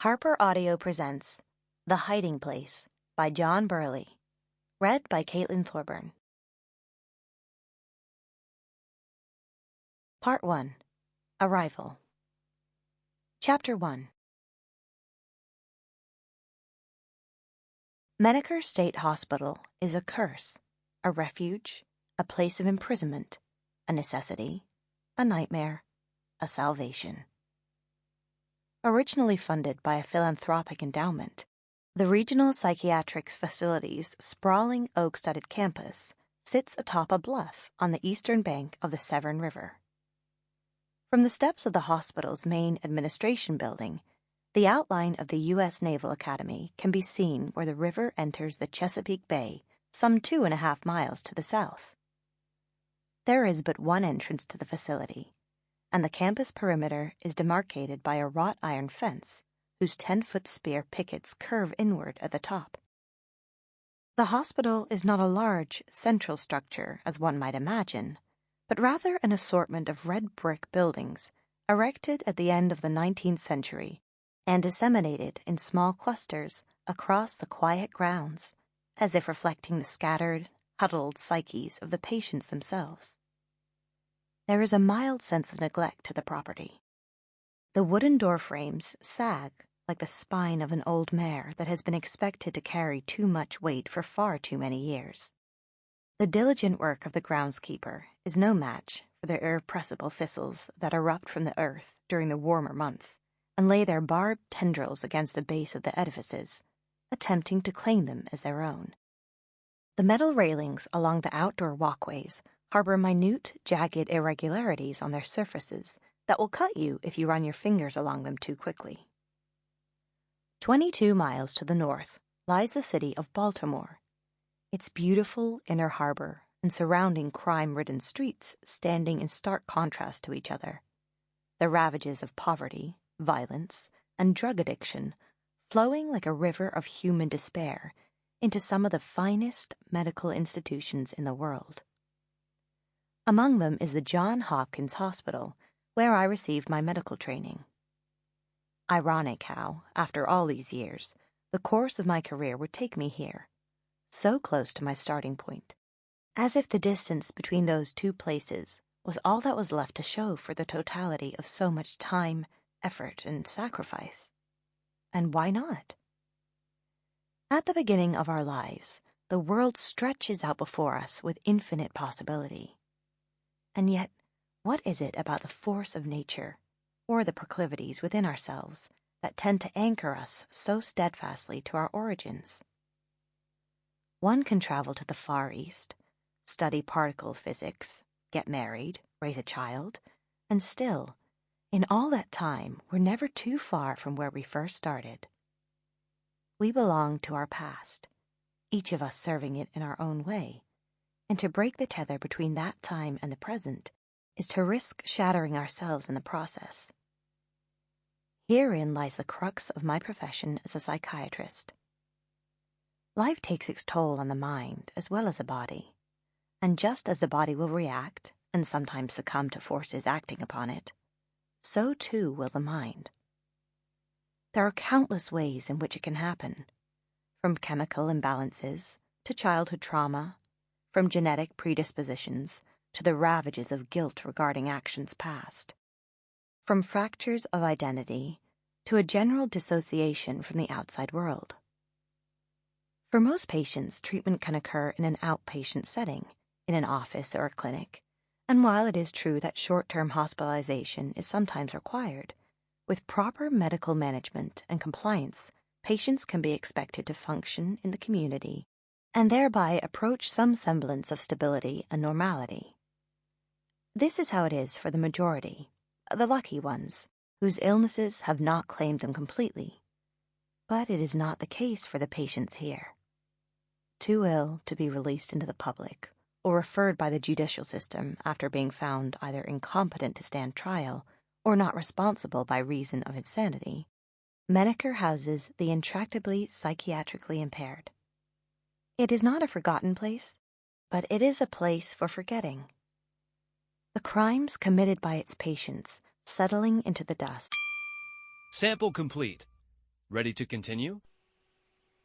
Harper Audio presents The Hiding Place by John Burley, read by Caitlin Thorburn. Part 1. Arrival. Chapter 1. Menaker State Hospital is a curse, a refuge, a place of imprisonment, a necessity, a nightmare, a salvation. Originally funded by a philanthropic endowment, the Regional Psychiatric Facility's sprawling oak-studded campus sits atop a bluff on the eastern bank of the Severn River. From the steps of the hospital's main administration building, the outline of the U.S. Naval Academy can be seen where the river enters the Chesapeake Bay some 2.5 miles to the south. There is but one entrance to the facility, and the campus perimeter is demarcated by a wrought iron fence whose 10-foot spear pickets curve inward at the top. The hospital is not a large, central structure as one might imagine, but rather an assortment of red brick buildings erected at the end of the 19th century and disseminated in small clusters across the quiet grounds, as if reflecting the scattered, huddled psyches of the patients themselves. There is a mild sense of neglect to the property. The wooden door frames sag like the spine of an old mare that has been expected to carry too much weight for far too many years. The diligent work of the groundskeeper is no match for the irrepressible thistles that erupt from the earth during the warmer months and lay their barbed tendrils against the base of the edifices, attempting to claim them as their own. The metal railings along the outdoor walkways harbor minute, jagged irregularities on their surfaces that will cut you if you run your fingers along them too quickly. 22 miles to the north lies the city of Baltimore, its beautiful inner harbor and surrounding crime-ridden streets standing in stark contrast to each other, the ravages of poverty, violence, and drug addiction flowing like a river of human despair into some of the finest medical institutions in the world. Among them is the Johns Hopkins Hospital, where I received my medical training. Ironic how, after all these years, the course of my career would take me here, so close to my starting point, as if the distance between those two places was all that was left to show for the totality of so much time, effort, and sacrifice. And why not? At the beginning of our lives, the world stretches out before us with infinite possibility. And yet, what is it about the force of nature, or the proclivities within ourselves, that tend to anchor us so steadfastly to our origins? One can travel to the Far East, study particle physics, get married, raise a child, and still, in all that time, we're never too far from where we first started. We belong to our past, each of us serving it in our own way, and to break the tether between that time and the present is to risk shattering ourselves in the process. Herein lies the crux of my profession as a psychiatrist. Life takes its toll on the mind as well as the body, and just as the body will react and sometimes succumb to forces acting upon it, so too will the mind. There are countless ways in which it can happen, from chemical imbalances to childhood trauma, from genetic predispositions to the ravages of guilt regarding actions past, from fractures of identity to a general dissociation from the outside world. For most patients, treatment can occur in an outpatient setting, in an office or a clinic, and while it is true that short-term hospitalization is sometimes required, with proper medical management and compliance, patients can be expected to function in the community and thereby approach some semblance of stability and normality. This is how it is for the majority, the lucky ones, whose illnesses have not claimed them completely. But it is not the case for the patients here. Too ill to be released into the public, or referred by the judicial system after being found either incompetent to stand trial or not responsible by reason of insanity, Menaker houses the intractably psychiatrically impaired. It is not a forgotten place, but it is a place for forgetting. The crimes committed by its patients settling into the dust. Sample complete. Ready to continue?